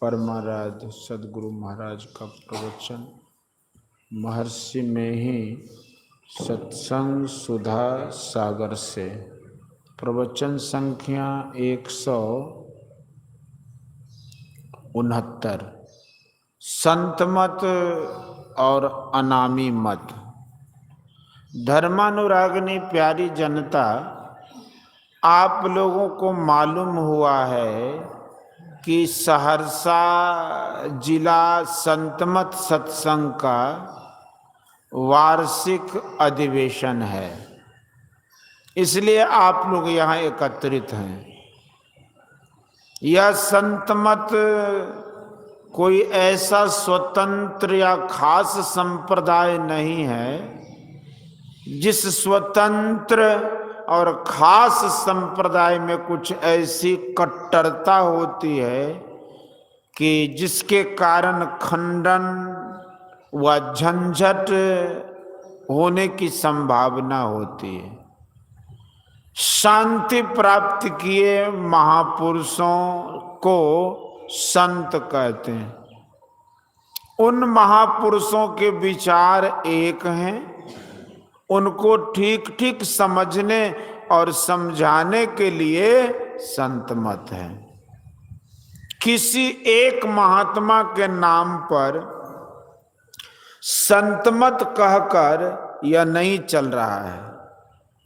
परमाराध्य सद्गुरु महाराज का प्रवचन महर्षि में ही सत्संग सुधा सागर से प्रवचन संख्या 169 संत मत और अनामी मत। धर्मानुरागिनी प्यारी जनता, आप लोगों को मालूम हुआ है कि सहरसा जिला संतमत सत्संग का वार्षिक अधिवेशन है, इसलिए आप लोग यहाँ एकत्रित हैं। यह संतमत कोई ऐसा स्वतंत्र या खास संप्रदाय नहीं है। जिस स्वतंत्र और खास संप्रदाय में कुछ ऐसी कट्टरता होती है कि जिसके कारण खंडन व झंझट होने की संभावना होती है। शांति प्राप्त किए महापुरुषों को संत कहते हैं। उन महापुरुषों के विचार एक हैं, उनको ठीक ठीक समझने और समझाने के लिए संत मत है। किसी एक महात्मा के नाम पर संतमत कहकर यह नहीं चल रहा है।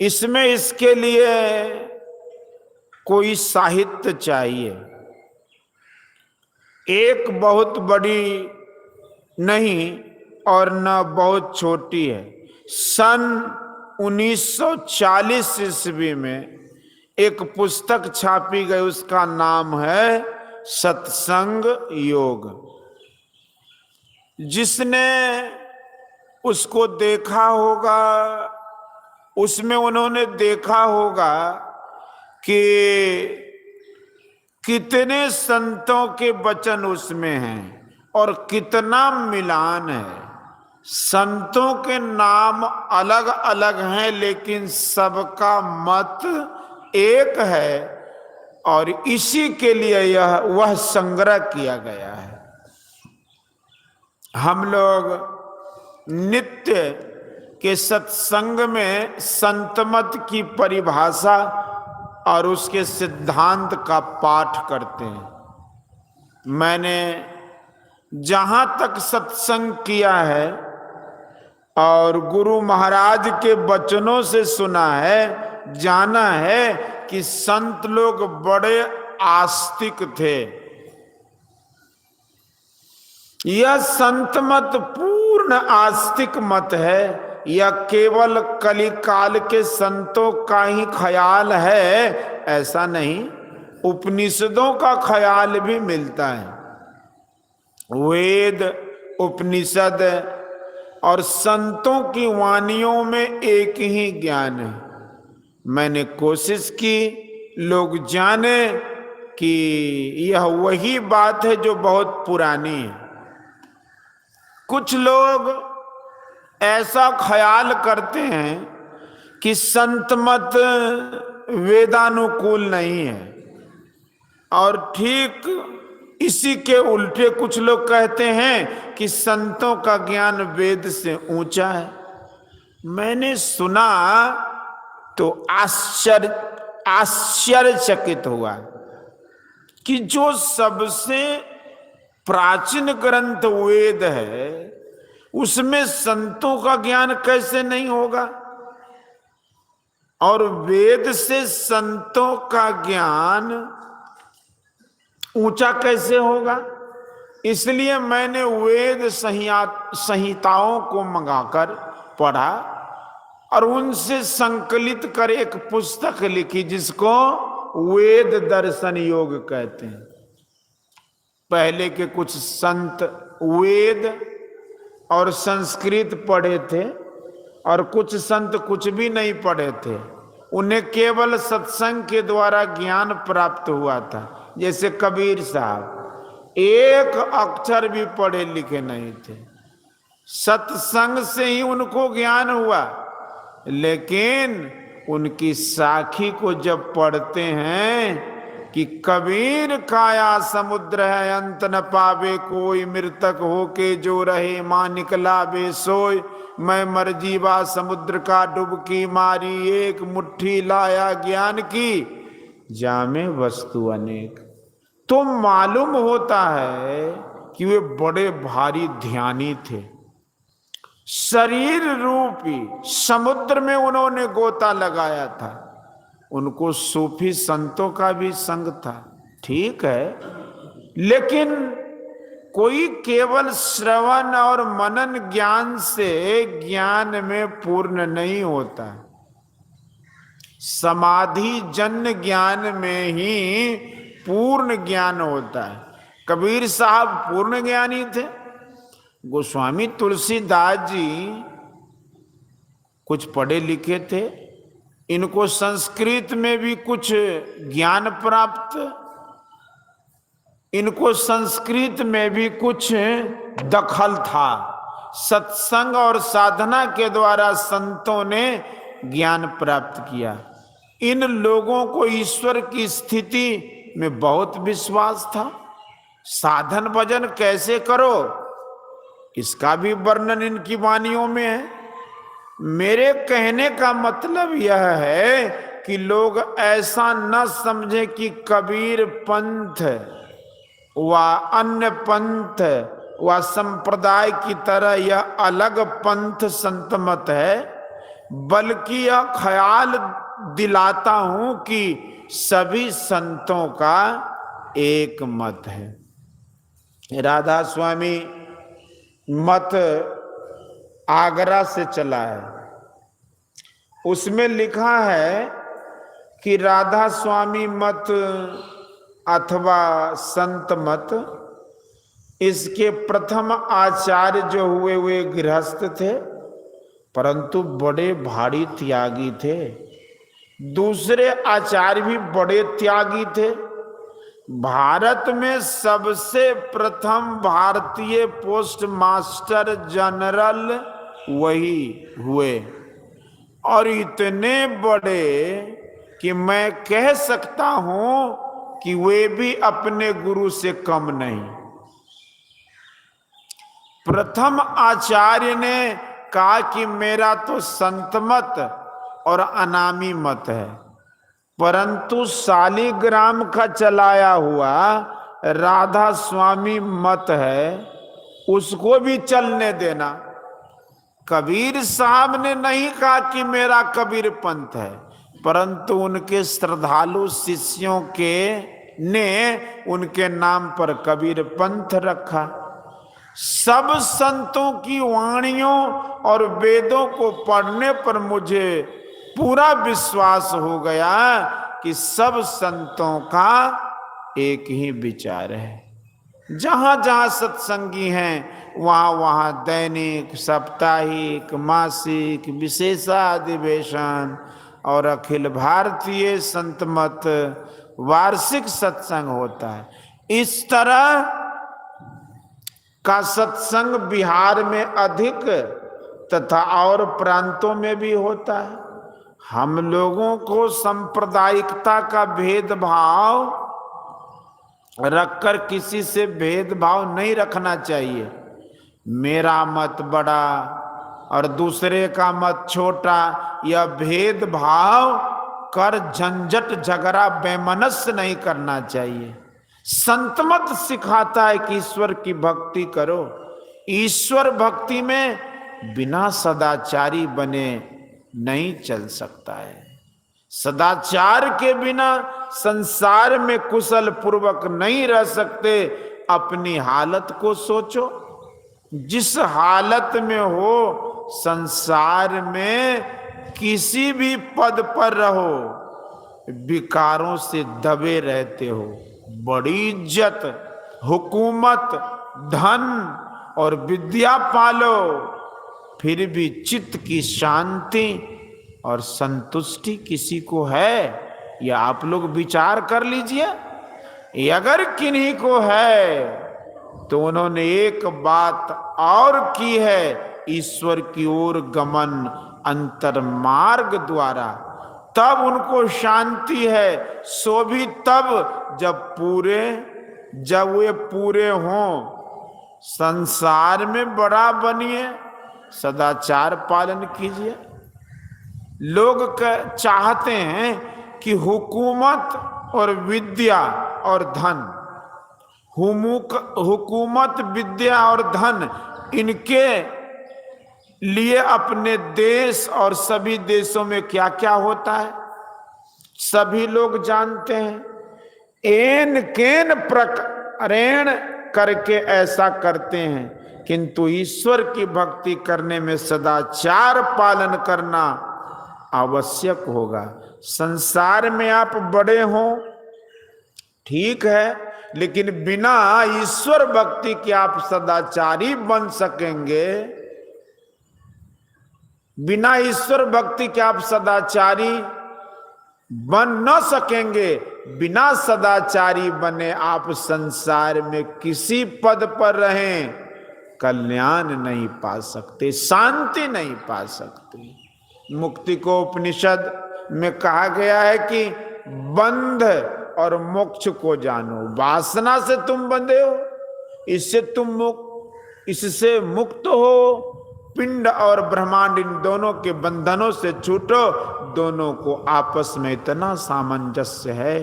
इसमें इसके लिए कोई साहित्य चाहिए। एक बहुत बड़ी नहीं और न बहुत छोटी है। सन 1940 ईस्वी में एक पुस्तक छापी गई, उसका नाम है सत्संग योग। जिसने उसको देखा होगा, उसमें उन्होंने देखा होगा कि कितने संतों के वचन उसमें हैं और कितना मिलान है। संतों के नाम अलग अलग हैं, लेकिन सबका मत एक है, और इसी के लिए वह संग्रह किया गया है। हम लोग नित्य के सत्संग में संतमत की परिभाषा और उसके सिद्धांत का पाठ करते हैं। मैंने जहां तक सत्संग किया है और गुरु महाराज के वचनों से सुना है, जाना है कि संत लोग बड़े आस्तिक थे। यह संत मत पूर्ण आस्तिक मत है। यह केवल कलिकाल के संतों का ही ख्याल है, ऐसा नहीं। उपनिषदों का ख्याल भी मिलता है। वेद, उपनिषद और संतों की वाणियों में एक ही ज्ञान है। मैंने कोशिश की लोग जाने कि यह वही बात है जो बहुत पुरानी है। कुछ लोग ऐसा ख्याल करते हैं कि संत मत वेदानुकूल नहीं है, और ठीक इसी के उल्टे कुछ लोग कहते हैं कि संतों का ज्ञान वेद से ऊंचा है। मैंने सुना तो आश्चर्यचकित हुआ कि जो सबसे प्राचीन ग्रंथ वेद है, उसमें संतों का ज्ञान कैसे नहीं होगा, और वेद से संतों का ज्ञान ऊंचा कैसे होगा। इसलिए मैंने वेद संहिताओं को मंगाकर पढ़ा और उनसे संकलित कर एक पुस्तक लिखी, जिसको वेद दर्शन योग कहते हैं। पहले के कुछ संत वेद और संस्कृत पढ़े थे, और कुछ संत कुछ भी नहीं पढ़े थे। उन्हें केवल सत्संग के द्वारा ज्ञान प्राप्त हुआ था। जैसे कबीर साहब एक अक्षर भी पढ़े लिखे नहीं थे, सत्संग से ही उनको ज्ञान हुआ। लेकिन उनकी साखी को जब पढ़ते हैं कि कबीर काया समुद्र है, अंत न पावे कोई, मृतक होके जो रहे मां निकला बे सोय। मैं मर जीवा समुद्र का डुबकी मारी, एक मुट्ठी लाया ज्ञान की, जामे वस्तु अनेक। तो मालूम होता है कि वे बड़े भारी ध्यानी थे। शरीर रूपी समुद्र में उन्होंने गोता लगाया था। उनको सूफी संतों का भी संग था, ठीक है, लेकिन कोई केवल श्रवण और मनन ज्ञान से ज्ञान में पूर्ण नहीं होता। समाधि जन्य ज्ञान में ही पूर्ण ज्ञान होता है। कबीर साहब पूर्ण ज्ञानी थे। गोस्वामी तुलसीदास जी कुछ पढ़े लिखे थे, इनको संस्कृत में भी कुछ ज्ञान प्राप्त, इनको संस्कृत में भी कुछ दखल था। सत्संग और साधना के द्वारा संतों ने ज्ञान प्राप्त किया। इन लोगों को ईश्वर की स्थिति में बहुत विश्वास था। साधन भजन कैसे करो, इसका भी वर्णन इनकी वाणियों में है। मेरे कहने का मतलब यह है कि लोग ऐसा न समझे कि कबीर पंथ व अन्य पंथ व संप्रदाय की तरह यह अलग पंथ संत मत है, बल्कि यह ख्याल दिलाता हूं कि सभी संतों का एक मत है। राधा स्वामी मत आगरा से चला है। उसमें लिखा है कि राधा स्वामी मत अथवा संत मत, इसके प्रथम आचार्य जो हुए वे गृहस्थ थे, परंतु बड़े भारी त्यागी थे। दूसरे आचार्य भी बड़े त्यागी थे। भारत में सबसे प्रथम भारतीय पोस्ट मास्टर जनरल वही हुए, और इतने बड़े कि मैं कह सकता हूं कि वे भी अपने गुरु से कम नहीं। प्रथम आचार्य ने कहा कि मेरा तो संत मत और अनामी मत है, परंतु शालिग्राम का चलाया हुआ राधा स्वामी मत है, उसको भी चलने देना। कबीर साहब ने नहीं कहा कि मेरा कबीर पंथ है, परंतु उनके श्रद्धालु शिष्यों के ने उनके नाम पर कबीर पंथ रखा। सब संतों की वाणियों और वेदों को पढ़ने पर मुझे पूरा विश्वास हो गया कि सब संतों का एक ही विचार है। जहां जहां सत्संगी हैं वहां वहां दैनिक, साप्ताहिक, मासिक, विशेषाधिवेशन और अखिल भारतीय संत मत वार्षिक सत्संग होता है। इस तरह का सत्संग बिहार में अधिक तथा और प्रांतों में भी होता है। हम लोगों को सांप्रदायिकता का भेदभाव रखकर किसी से भेदभाव नहीं रखना चाहिए। मेरा मत बड़ा और दूसरे का मत छोटा, यह भेदभाव कर झंझट झगड़ा बेमनस्य नहीं करना चाहिए। संत मत सिखाता है कि ईश्वर की भक्ति करो। ईश्वर भक्ति में बिना सदाचारी बने नहीं चल सकता है। सदाचार के बिना संसार में कुशल पूर्वक नहीं रह सकते। अपनी हालत को सोचो, जिस हालत में हो संसार में किसी भी पद पर रहो, विकारों से दबे रहते हो। बड़ी इज्जत, हुकूमत, धन और विद्या पालो, फिर भी चित्त की शांति और संतुष्टि किसी को है? या आप लोग विचार कर लीजिए। अगर किन्हीं को है तो उन्होंने एक बात और की है, ईश्वर की ओर गमन अंतर मार्ग द्वारा। तब उनको शांति है, सो भी तब जब वे पूरे हों। संसार में बड़ा बनिए, सदाचार पालन कीजिए। लोग चाहते हैं कि हुकूमत और विद्या और धन, हुकूमत, विद्या और धन, इनके लिए अपने देश और सभी देशों में क्या क्या होता है सभी लोग जानते हैं। एन केन प्रकारेण करके ऐसा करते हैं, किंतु ईश्वर की भक्ति करने में सदाचार पालन करना आवश्यक होगा। संसार में आप बड़े हों ठीक है, लेकिन बिना ईश्वर भक्ति के आप सदाचारी बन सकेंगे? बिना ईश्वर भक्ति के आप सदाचारी बन न सकेंगे। बिना सदाचारी बने आप संसार में किसी पद पर रहें, कल्याण नहीं पा सकते, शांति नहीं पा सकते। मुक्ति को उपनिषद में कहा गया है कि बंध और मोक्ष को जानो। वासना से तुम बंधे हो, इससे मुक्त हो। पिंड और ब्रह्मांड, इन दोनों के बंधनों से छूटो। दोनों को आपस में इतना सामंजस्य है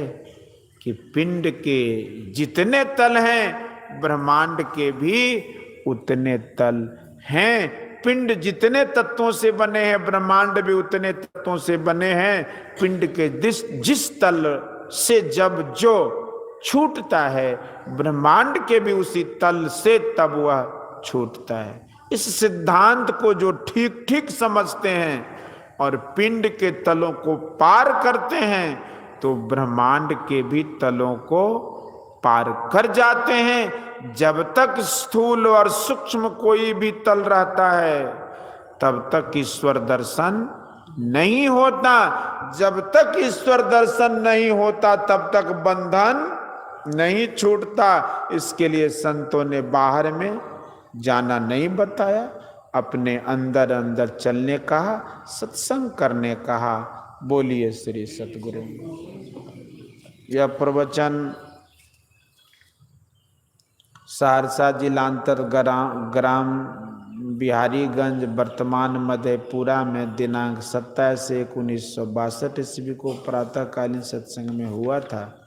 कि पिंड के जितने तल हैं, ब्रह्मांड के भी उतने तल हैं। पिंड जितने तत्वों से बने हैं, ब्रह्मांड भी उतने तत्वों से बने हैं। पिंड के जिस तल से जब जो छूटता है, ब्रह्मांड के भी उसी तल से तब वह छूटता है। इस सिद्धांत को जो ठीक ठीक समझते हैं और पिंड के तलों को पार करते हैं, तो ब्रह्मांड के भी तलों को पार कर जाते हैं। जब तक स्थूल और सूक्ष्म कोई भी तल रहता है, तब तक ईश्वर दर्शन नहीं होता। जब तक ईश्वर दर्शन नहीं होता, तब तक बंधन नहीं छूटता। इसके लिए संतों ने बाहर में जाना नहीं बताया, अपने अंदर अंदर चलने कहा, सत्संग करने कहा। बोलिए श्री सतगुरु। यह प्रवचन सहरसा जिलांतर ग्राम बिहारीगंज वर्तमान मधेपुरा में दिनांक 27/1/1962 ईस्वी को प्रातःकालीन सत्संग में हुआ था।